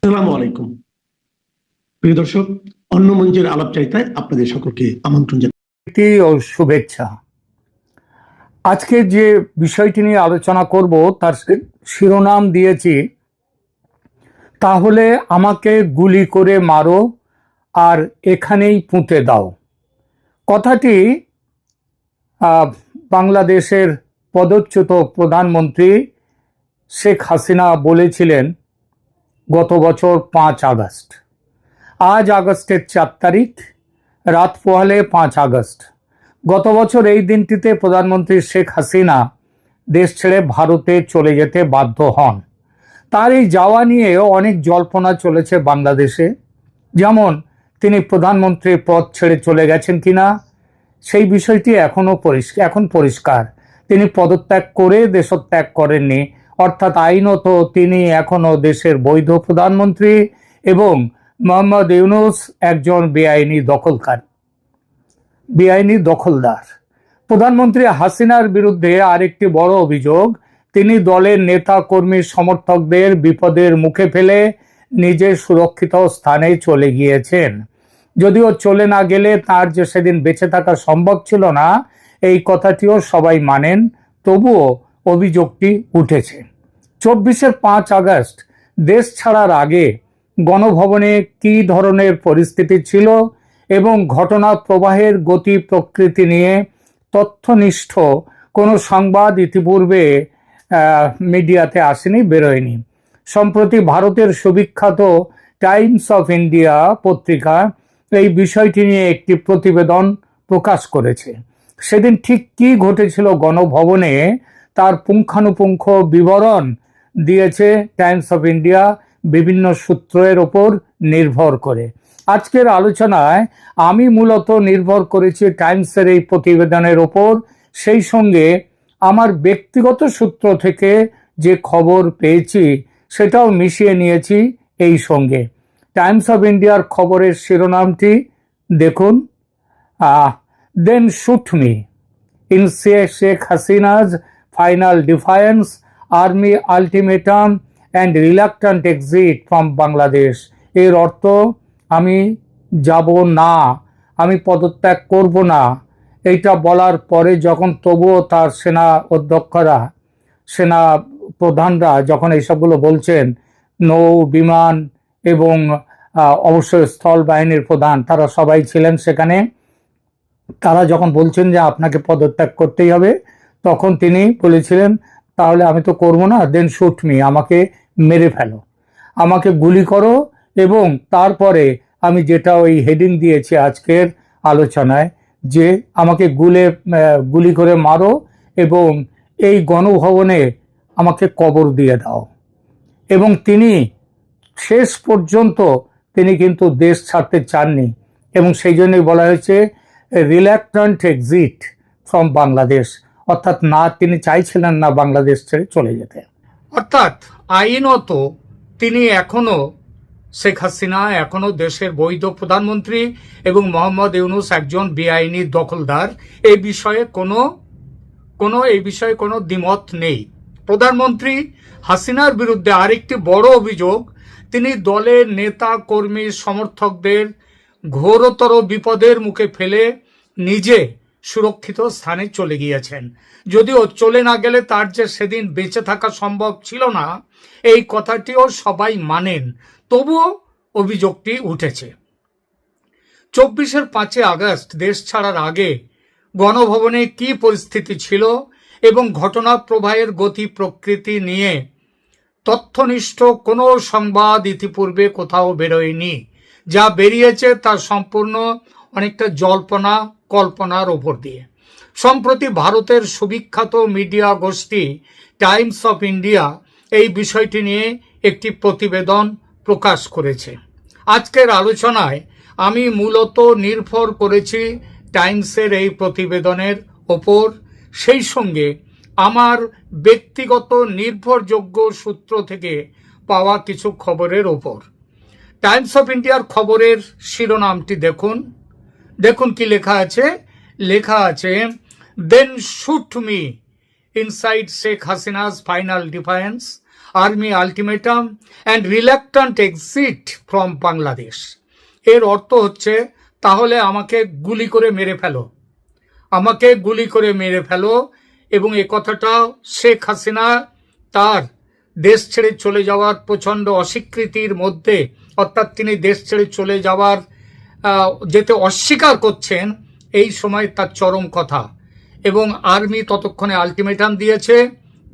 আসসালামু আলাইকুম প্রিয় দর্শক, অন্য মঞ্চের আলাপচারিতায় আপনাদের সকলকে আমন্ত্রণ জানাই ও শুভেচ্ছা। আজকে যে বিষয়টি নিয়ে আলোচনা করব তার শিরোনাম দিয়েছি, তাহলে আমাকে গুলি করে মারো আর এখানেই পুঁতে দাও। কথাটি বাংলাদেশের পদচ্যুত প্রধানমন্ত্রী শেখ হাসিনা বলেছিলেন গত বছর 5 আগস্ট। আজ আগস্টের 4 তারিখ, রাত পোহালে 5 আগস্ট। গত বছর এই দিনটিতে প্রধানমন্ত্রী শেখ হাসিনা দেশ ছেড়ে ভারতে চলে যেতে বাধ্য হন। তার এই যাওয়া নিয়ে অনেক জল্পনা চলেছে বাংলাদেশে, যেমন তিনি প্রধানমন্ত্রীর পদ ছেড়ে চলে গেছেন কিনা সেই বিষয়টি এখন পরিষ্কার। তিনি পদত্যাগ করে দেশত্যাগ করেননি, অর্থাৎ আইনত তিনি এখনো দেশের বৈধ প্রধানমন্ত্রী এবং মোহাম্মদ ইউনূস একজন বেআইনি দখলদার। প্রধানমন্ত্রী হাসিনার বিরুদ্ধে আরেকটি বড় অভিযোগ, তিনি দলের নেতা কর্মী সমর্থকদের বিপদের মুখে ফেলে নিজের সুরক্ষিত স্থানে চলে গিয়েছেন। যদিও চলে না গেলে তার যে সেদিন বেঁচে থাকা সম্ভব ছিল না, এই কথাটিও সবাই মানেন, তবুও অভিযোগটি উঠেছে। 24-এর 5 আগস্ট দেশ ছাড়ার আগে গণভবনে কি ধরনের পরিস্থিতি ছিল এবং ঘটনা প্রবাহের গতি প্রকৃতি নিয়ে তথ্যনিষ্ঠ কোনো সংবাদ ইতিপূর্বে মিডিয়াতে আসেনি, বেরোয়নি। সম্প্রতি ভারতের সুবিখ্যাত টাইমস অফ ইন্ডিয়া পত্রিকা এই বিষয়টি নিয়ে একটি প্রতিবেদন প্রকাশ করেছে। সেদিন ঠিক কি ঘটেছিল গণভবনে তার পুঙ্খানুপুঙ্খ বিবরণ দিয়েছে টাইমস অফ ইন্ডিয়া বিভিন্ন সূত্রের ওপর নির্ভর করে। আজকের আলোচনায় আমি মূলত নির্ভর করেছি টাইমসের এই প্রতিবেদনের ওপর, সেই সঙ্গে আমার ব্যক্তিগত সূত্র থেকে যে খবর পেয়েছি সেটাও মিশিয়ে নিয়েছি এই সঙ্গে। টাইমস অফ ইন্ডিয়ার খবরের শিরোনামটি দেখুন, then shoot me in Sheikh Hasina's final defiance, army ultimatum and reluctant exit from Bangladesh. এর অর্থ, আমি যাব না, আমি পদত্যাগ করব না। এইটা বলার পরে যখন তবুও তার সেনা অধ্যক্ষরা, সেনা প্রধানরা যখন এইসবগুলো বলছেন, নৌ বিমান এবং অবশ্যই স্থল বাহিনীর প্রধান, তারা সবাই ছিলেন সেখানে, তারা যখন বলছেন যে আপনাকে পদত্যাগ করতেই হবে, তখন তিনি বলেছিলেন তাহলে আমি তো করব না, দেন শুট মি, আমাকে মেরে ফেলো, আমাকে গুলি করো, এবং তারপরে আমি যেটা ওই হেডিং দিয়েছি আজকের আলোচনায়, যে আমাকে গুলি করে মারো এবং এই গণভবনে আমাকে কবর দিয়ে দাও। এবং তিনি শেষ পর্যন্ত তিনি কিন্তু দেশ ছাড়তে চাননি, এবং সেই জন্যই বলা হয়েছে রিল্যাক্ট্যান্ট এক্সিট ফ্রম বাংলাদেশ, অর্থাৎ না, তিনি চাইছিলেন না বাংলাদেশ ছেড়ে চলে যেতে। অর্থাৎ আইনত তিনি এখনো, শেখ হাসিনা এখনো দেশের বৈধ প্রধানমন্ত্রী এবং মোহাম্মদ ইউনূস একজন বেআইনি দখলদার। এই বিষয়ে কোনো দ্বিমত নেই। প্রধানমন্ত্রী হাসিনার বিরুদ্ধে আরেকটি বড় অভিযোগ, তিনি দলের নেতা কর্মী সমর্থকদের ঘোরতর বিপদের মুখে ফেলে নিজে সুরক্ষিত স্থানে চলে গিয়েছেন। যদিও চলে না গেলে তার যে সেদিন বেঁচে থাকা সম্ভব ছিল না, এই কথাটিও সবাই মানেন, তবুও অভিযোগটি উঠেছে। 24-এর 5 আগস্ট দেশ ছাড়ার আগে গণভবনে কি পরিস্থিতি ছিল এবং ঘটনা প্রবাহের গতি প্রকৃতি নিয়ে তথ্যনিষ্ঠ কোনো সংবাদ ইতিপূর্বে কোথাও বেরোয়নি। যা বেরিয়েছে তা সম্পূর্ণ অনেকটা জল্পনা কল্পনার ওপর দিয়ে। সম্প্রতি ভারতের সুবিখ্যাত মিডিয়া গোষ্ঠী টাইমস অফ ইন্ডিয়া এই বিষয়টি নিয়ে একটি প্রতিবেদন প্রকাশ করেছে। আজকের আলোচনায় আমি মূলত নির্ভর করেছি টাইমসের এই প্রতিবেদনের ওপর, সেই সঙ্গে আমার ব্যক্তিগত নির্ভরযোগ্য সূত্র থেকে পাওয়া কিছু খবরের ওপর। টাইমস অফ ইন্ডিয়ার খবরের শিরোনামটি দেখুন কি লেখা আছে, then shoot me inside Sheikh Hasina's final defiance, army ultimatum and reluctant exit from Bangladesh. এর অর্থ হচ্ছে তাহলে আমাকে গুলি করে মেরে ফেলো, আমাকে গুলি করে মেরে ফেলো। এবং এ কথাটা শেখ হাসিনা তার দেশ ছেড়ে চলে যাওয়ার প্রচণ্ড অস্বীকৃতির মধ্যে, অর্থাৎ তিনি দেশ ছেড়ে চলে যাওয়ার যেতে অস্বীকার করছেন, এই সময় তার চরম কথা। এবং আর্মি ততক্ষণে আলটিমেটাম দিয়েছে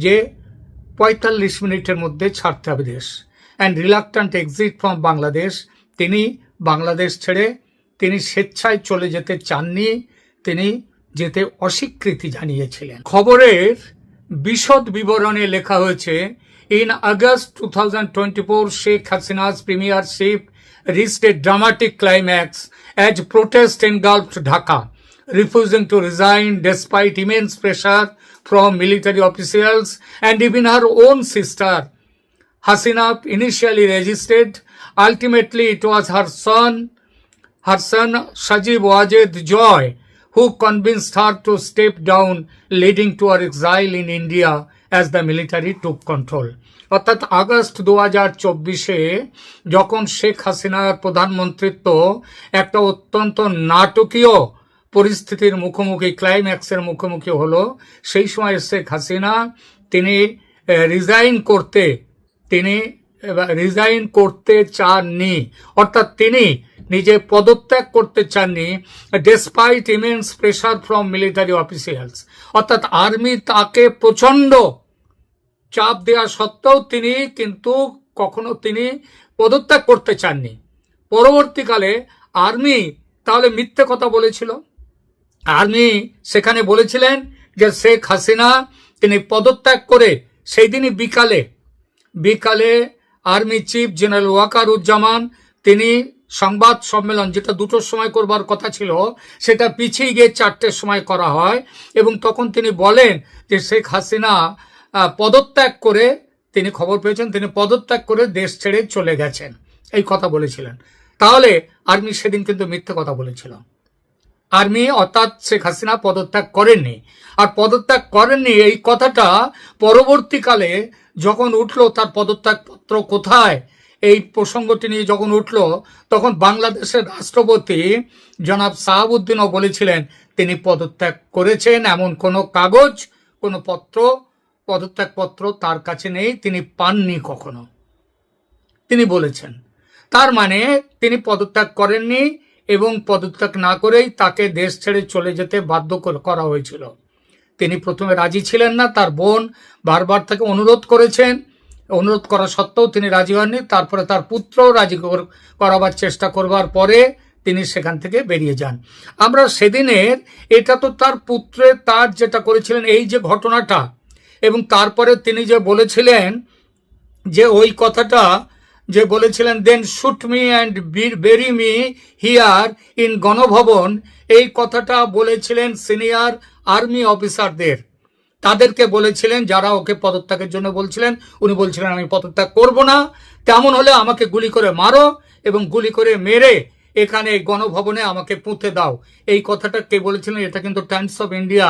যে ৪৫ মিনিটের মধ্যে ছাড়তে হবে দেশ। And reluctant exit from Bangladesh, তিনি বাংলাদেশ ছেড়ে তিনি স্বেচ্ছায় চলে যেতে চাননি, তিনি যেতে অস্বীকৃতি জানিয়েছিলেন। খবরের বিশদ বিবরণে লেখা হয়েছে, in August 2024 Sheikh Hasina's premiership reached a dramatic climax as protest engulfed Dhaka, refusing to resign despite immense pressure from military officials and even her own sister. Hasina initially resisted. Ultimately, it was her son Sajib Wajed Joy who convinced her to step down, leading to her exile in India as the military took control. অর্থাৎ August 2024-এ যখন শেখ হাসিনার প্রধানমন্ত্রিত্ব একটা অত্যন্ত নাটকীয় পরিস্থিতির মুখোমুখি, ক্লাইম্যাক্সের মুখোমুখি হলো, সেই সময় শেখ হাসিনা তিনি রিজাইন করতে চাননি, অর্থাৎ তিনি নিজে পদত্যাগ করতে চাননি, despite immense pressure from military officials, অর্থাৎ আর্মি তাকে প্রচণ্ড চাপ দেওয়া সত্ত্বেও তিনি কিন্তু কখনো তিনি পদত্যাগ করতে চাননি। পরবর্তীকালে আর্মি তাহলে মিথ্যে কথা বলেছিল। আর্মি সেখানে বলেছিলেন যে শেখ হাসিনা তিনি পদত্যাগ করে সেই দিনই বিকালে আর্মি চিফ জেনারেল ওয়াকারুজ্জামান তিনি সংবাদ সম্মেলন, যেটা 2টোর সময় করবার কথা ছিল, সেটা পিছিয়ে গিয়ে 4টের সময় করা হয়। এবং তখন তিনি বলেন যে শেখ হাসিনা পদত্যাগ করে, তিনি খবর পেয়েছেন তিনি পদত্যাগ করে দেশ ছেড়ে চলে গেছেন, এই কথা বলেছিলেন। তাহলে আর্মি সেদিন কিন্তু মিথ্যে কথা বলেছিল। আর্মি অর্থাৎ শেখ হাসিনা পদত্যাগ করেননি। আর পদত্যাগ করেননি এই কথাটা পরবর্তীকালে যখন উঠলো, তার পদত্যাগপত্র কোথায়, এই প্রসঙ্গটি নিয়ে যখন উঠলো, তখন বাংলাদেশের রাষ্ট্রপতি জনাব সাহাবুদ্দিনও বলেছিলেন তিনি পদত্যাগ করেছেন, এমন কোনো কাগজ, কোনো পদত্যাগপত্র তার কাছে নেই, তিনি পাননি কখনো, তিনি বলেছেন। তার মানে তিনি পদত্যাগ করেননি এবং পদত্যাগ না করেই তাকে দেশ ছেড়ে চলে যেতে বাধ্য করা হয়েছিল। তিনি প্রথমে রাজি ছিলেন না, তার বোন বারবার তাকে অনুরোধ করেছেন, অনুরোধ করা সত্ত্বেও তিনি রাজি হননি। তারপরে তার পুত্রও রাজি করাবার চেষ্টা করবার পরে তিনি সেখান থেকে বেরিয়ে যান। আমরা সেদিনের, এটা তো তার পুত্রের তার যেটা করেছিলেন এই যে ঘটনাটা, এবং তারপরে তিনি যে বলেছিলেন যে ওই কথাটা যে বলেছিলেন, then shoot me and bury me here in Ganabhaban, এই কথাটা বলেছিলেন সিনিয়র আর্মি অফিসারদের, তাদেরকে বলেছিলেন যারা ওকে পদত্যাগের জন্য বলছিলেন। উনি বলছিলেন আমি পদত্যাগ করব না, তেমন হলে আমাকে গুলি করে মারো এবং গুলি করে মেরে এখানে গণভবনে আমাকে পুঁতে দাও। এই কথাটা কে বলেছিলেন? এটা কিন্তু টাইমস অফ ইন্ডিয়া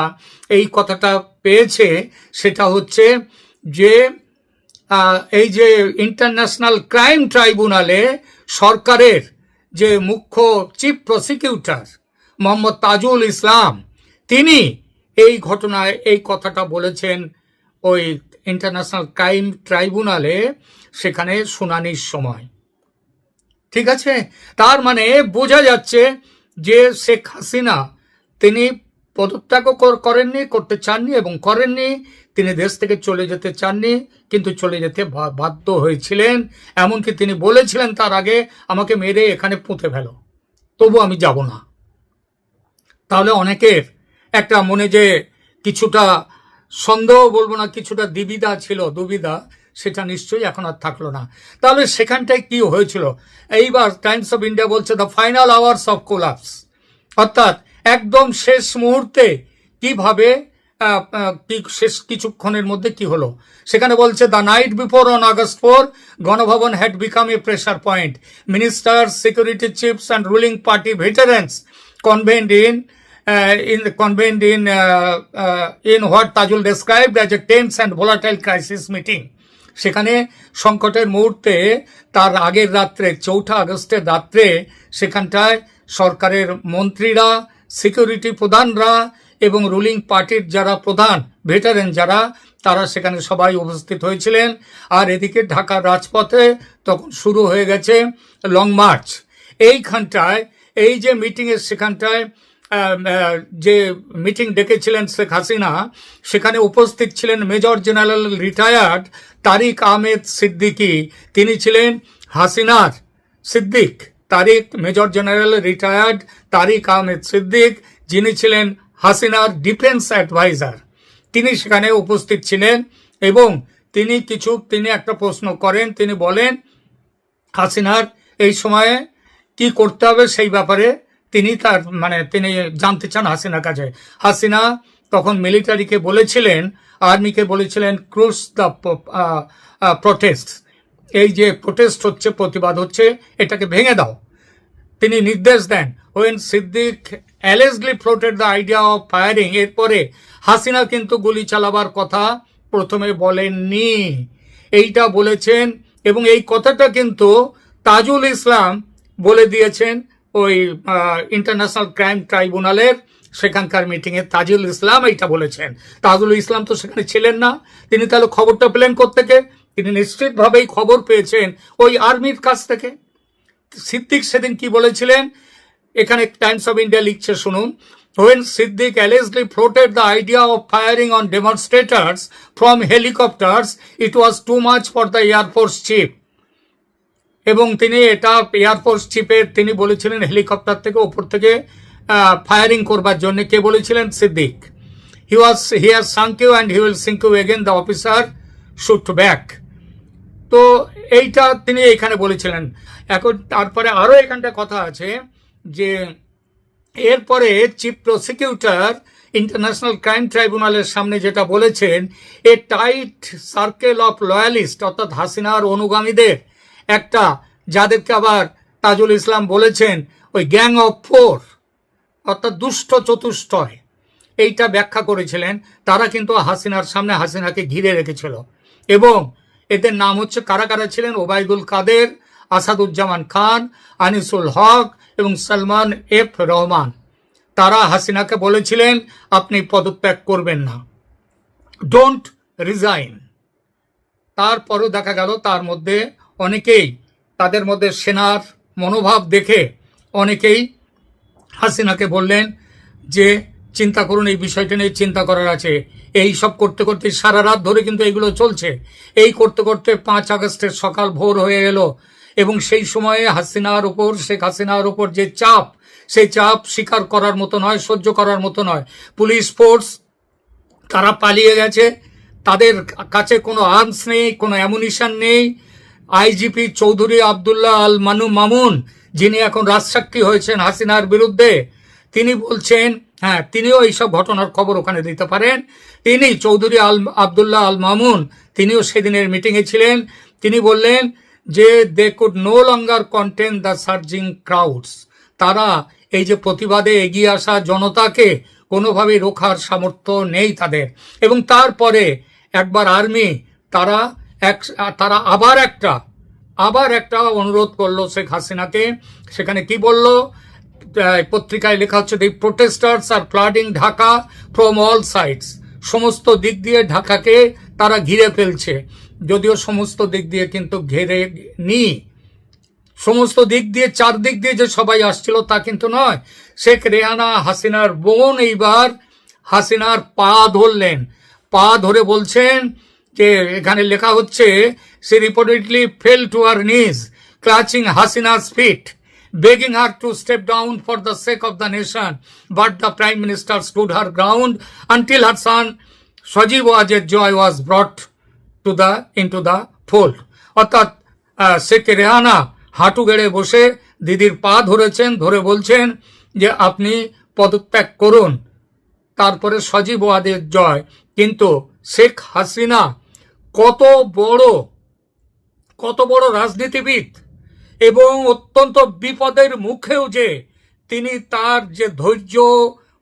এই কথাটা পেয়েছে। সেটা হচ্ছে যে এই যে ইন্টারন্যাশনাল ক্রাইম ট্রাইব্যুনালে সরকারের যে মুখ্য চিফ প্রসিকিউটর মোহাম্মদ তাজুল ইসলাম, তিনি এই ঘটনায় এই কথাটা বলেছেন ওই ইন্টারন্যাশনাল ক্রাইম ট্রাইব্যুনালে, সেখানে শুনানির সময়। ঠিক আছে, তার মানে বোঝা যাচ্ছে যে শেখ হাসিনা তিনি পদত্যাগও করেননি, করতে চাননি এবং করেননি, তিনি দেশ থেকে চলে যেতে চাননি, কিন্তু চলে যেতে বাধ্য হয়েছিলেন। এমনকি তিনি বলেছিলেন তার আগে, আমাকে মেরে এখানে পুঁতে ফেলো, তবু আমি যাব না। তাহলে অনেকের একটা মনে যে কিছুটা সন্দেহ, বলবো না, কিছুটা দুবিধা, সেটা নিশ্চয়ই এখন আর থাকলো না। তাহলে সেখানটায় কি হয়েছিল? এইবার টাইমস অফ ইন্ডিয়া বলছে the final hours of collapse, অর্থাৎ একদম শেষ মুহূর্তে কিভাবে শেষ কিছুক্ষণের মধ্যে কি হলো। সেখানে বলছে the night before on August 4 Ganabhaban had become a pressure point, ministers, security chiefs and ruling party veterans convened in what Tajul described as a tense and volatile crisis meeting. সেখানে সংকটের মুহূর্তে তার আগের রাত্রে 4 আগস্টের রাত্রে সেখানটায় সরকারের মন্ত্রীরা, সিকিউরিটি প্রধানরা এবং রুলিং পার্টির যারা প্রধান ভেটারেন যারা, তারা সেখানে সবাই উপস্থিত হয়েছিলেন। আর এদিকে ঢাকার রাজপথে তখন শুরু হয়ে গেছে লং মার্চ। এইখানটায় এই যে মিটিংয়ের সেখানটায় যে মিটিং ডেকেছিলেন শেখ হাসিনা, সেখানে উপস্থিত ছিলেন major general retired Tariq Ahmed Siddiqui. তিনি ছিলেন হাসিনার Siddique, major general retired Tariq Ahmed Siddique, যিনি ছিলেন হাসিনার ডিফেন্স অ্যাডভাইজার। তিনি সেখানে উপস্থিত ছিলেন এবং তিনি একটা প্রশ্ন করেন। তিনি বলেন হাসিনার এই সময়ে কি করতে হবে সেই ব্যাপারে তিনি জানতে চান হাসিনার কাছে। হাসিনা তখন মিলিটারিকে বলেছিলেন, আর্মিকে বলেছিলেন, ক্রুশ দ্য প্রোটেস্ট, এই যে প্রোটেস্ট হচ্ছে, প্রতিবাদ হচ্ছে, এটাকে ভেঙে দাও। তিনি নির্দেশ দেন। When Siddiq allegedly floated the idea of firing, এরপরে হাসিনা কিন্তু গুলি চালাবার কথা প্রথমে বলেননি, এইটা বলেছেন। এবং এই কথাটা কিন্তু তাজুল ইসলাম বলে দিয়েছেন ওই ইন্টারন্যাশনাল ক্রাইম ট্রাইব্যুনালের সেখানকার মিটিংয়ে তাজুল ইসলাম এইটা বলেছেন। তাজুল ইসলাম তো সেখানে ছিলেন না, তিনি তাহলে খবরটা পেলেন কোত্থেকে? তিনি নিশ্চিতভাবেই খবর পেয়েছেন ওই আর্মির কাছ থেকে। সিদ্দিক সেদিন কি বলেছিলেন, এখানে টাইমস অফ ইন্ডিয়া লিখছে, শুনুন। When Siddiq allegedly floated the idea of firing on demonstrators from helicopters, it was too much for the Air Force chief. এবং তিনি এটা এয়ারফোর্স চিফের তিনি বলেছিলেন হেলিকপ্টার থেকে ওপর থেকে ফায়ারিং করবার জন্য। কে বলেছিলেন? Siddique. He has sunk you and he will sink you again, the officer shoot back. তো এইটা তিনি এখানে বলেছিলেন। এখন তারপরে আরও এখানটা কথা আছে যে এরপরে চিফ প্রসিকিউটর ইন্টারন্যাশনাল ক্রাইম ট্রাইব্যুনালের সামনে যেটা বলেছেন, এ টাইট সার্কেল অফ লয়ালিস্ট, অর্থাৎ হাসিনার অনুগামীদের একটা, যাদেরকে আবার তাজুল ইসলাম বলেছেন ওই গ্যাং অফ ফোর, অর্থাৎ দুষ্ট চতুষ্টয়, এইটা ব্যাখ্যা করেছিলেন। তারা কিন্তু হাসিনার সামনে হাসিনাকে ঘিরে রেখেছিল এবং এদের নাম হচ্ছে, কারা কারা ছিলেন? ওবায়দুল কাদের, আসাদুজ্জামান খান, আনিসুল হক এবং সালমান এফ রহমান। তারা হাসিনাকে বলেছিলেন আপনি পদত্যাগ করবেন না, ডোন্ট রিজাইন। তারপরও দেখা গেল তার মধ্যে অনেকেই, তাদের মধ্যে সেনার মনোভাব দেখে অনেকেই হাসিনাকে বললেন যে চিন্তা করুন, এই বিষয়টা নিয়ে চিন্তা করার আছে। এই সব করতে করতে সারা রাত ধরে কিন্তু এইগুলো চলছে। এই করতে করতে 5 আগস্টের সকাল ভোর হয়ে গেল এবং সেই সময়ে শেখ হাসিনার উপর যে চাপ, সেই চাপ স্বীকার করার মতো নয়, সহ্য করার মতো নয়। পুলিশ ফোর্স তারা পালিয়ে গেছে, তাদের কাছে কোনো আর্মস নেই, কোনো অ্যামুনিশন নেই। আইজিপি চৌধুরী আবদুল্লাহ আল মামুন, যিনি এখন রাজসাক্ষী হয়েছেন হাসিনার বিরুদ্ধে, তিনি বলছেন, হ্যাঁ তিনিও এইসব ঘটনার খবর ওখানে দিতে পারেন, তিনি চৌধুরী আবদুল্লাহ আল মামুন, তিনিও সেদিনের মিটিংয়ে ছিলেন। তিনি বললেন যে they could no longer contain the surging crowds, তারা এই যে প্রতিবাদে এগিয়ে আসা জনতাকে কোনোভাবেই রোখার সামর্থ্য নেই তাদের। এবং তারপরে একবার আর্মি তারা আবার একটা অনুরোধ করলো শেখ হাসিনাকে। সেখানে কি বলল? পত্রিকায় লেখা হচ্ছে, the protesters are flooding Dhaka from all sides, সমস্ত দিক দিয়ে ঢাকাকে তারা ঘিরে ফেলছে। যদিও সমস্ত দিক দিয়ে কিন্তু ঘেরে নি, সমস্ত দিক দিয়ে, চারদিক দিয়ে যে সবাই আসছিল তা কিন্তু নয়। শেখ রেহানা হাসিনার বোন এইবার হাসিনার পা ধরলেন, পা ধরে বলছেন যে, এখানে লেখা হচ্ছে, সে রিপোর্টেডলি ফেল টু হার নিজ ক্লাচিং হাসিনা's feet, begging her to step down for the sake of the nation, but the Prime Minister stood her ground until her son Sajib Wajed Joy was brought into the fold. অর্থাৎ শেখ রেহানা হাঁটু গেড়ে বসে দিদির পা ধরেছেন, ধরে বলছেন যে আপনি পদত্যাগ করুন, তারপরে সজীব ওয়াজেদ জয়। কিন্তু শেখ হাসিনা কত বড় রাজনীতিবিদ এবং অত্যন্ত বিপদের মুখেও যে তিনি তার যে ধৈর্য,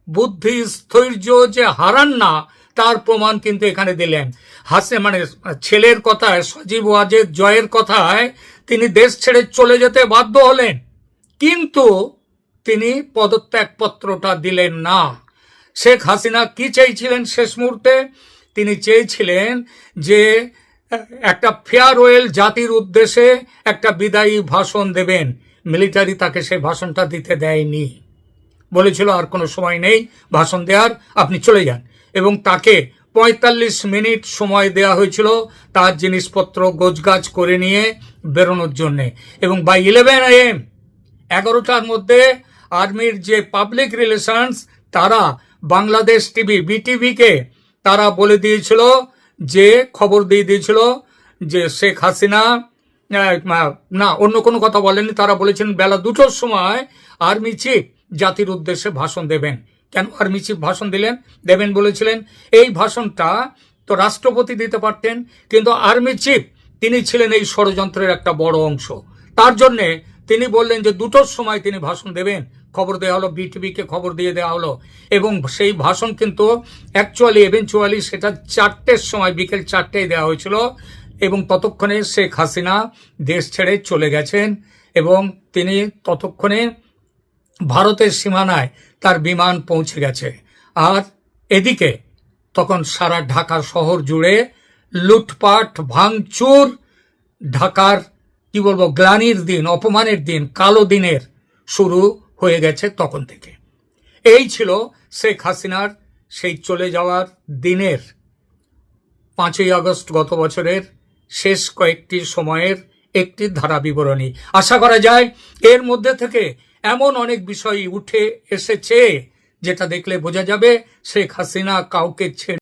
বুদ্ধি, স্থৈর্য যে হারান না, তার প্রমাণ কিন্তু এখানে দিলেন। মানে ছেলের কথায়, সজীব ওয়াজেদ জয়ের কথায় তিনি দেশ ছেড়ে চলে যেতে বাধ্য হলেন, কিন্তু তিনি পদত্যাগপত্রটা দিলেন না। শেখ হাসিনা কি চেয়েছিলেন শেষ মুহূর্তে? তিনি চেয়েছিলেন যে একটা ফেয়ারওয়েল জাতির উদ্দেশ্যে একটা বিদায়ী ভাষণ দেবেন। মিলিটারি তাকে সেই ভাষণটা দিতে দেয়নি, বলেছিল আর কোনো সময় নেই ভাষণ দেওয়ার, আপনি চলে যান। এবং তাকে ৪৫ মিনিট সময় দেওয়া হয়েছিল তার জিনিসপত্র গোছগাছ করে নিয়ে বেরোনোর জন্যে। এবং বাই 11 AM 11টার মধ্যে আর্মির যে পাবলিক রিলেশনস, তারা বাংলাদেশ টিভি বিটিভিকে তারা বলে দিয়েছিল, যে খবর দিয়ে দিয়েছিল যে শেখ হাসিনা, না অন্য কোনো কথা বলেনি, তারা বলেছেন বেলা 2টোর সময় আর্মি চিফ জাতির উদ্দেশ্যে ভাষণ দেবেন। কেন আর্মি চিফ ভাষণ দেবেন বলেছিলেন? এই ভাষণটা তো রাষ্ট্রপতি দিতে পারতেন, কিন্তু আর্মি চিফ তিনি ছিলেন এই ষড়যন্ত্রের একটা বড় অংশ। তার জন্যে তিনি বললেন যে 2টোর সময় তিনি ভাষণ দেবেন। খবর দেওয়া হলো, বিটিভিকে খবর দিয়ে দেওয়া হলো। এবং সেই ভাষণ কিন্তু এভেনচুয়ালি সেটা 4টের সময়, বিকেল 4টেয় দেওয়া হয়েছিল। এবং ততক্ষণে শেখ হাসিনা দেশ ছেড়ে চলে গেছেন এবং তিনি ততক্ষণে ভারতের সীমানায় তার বিমান পৌঁছে গেছে। আর এদিকে তখন সারা ঢাকা শহর জুড়ে লুটপাট, ভাঙচুর, ঢাকার কি বলবো গ্লানির দিন, অপমানের দিন, কালো দিনের শুরু হয়ে গেছে তখন থেকে। এই ছিল শেখ হাসিনার সেই চলে যাওয়ার দিনের 5ই আগস্ট গত বছরের শেষ কয়েকটি সময়ের একটি ধারা বিবরণী। আশা করা যায় এর মধ্যে থেকে এমন অনেক বিষয় উঠে এসেছে যেটা দেখলে বোঝা যাবে শেখ হাসিনা কাউকে ছেড়ে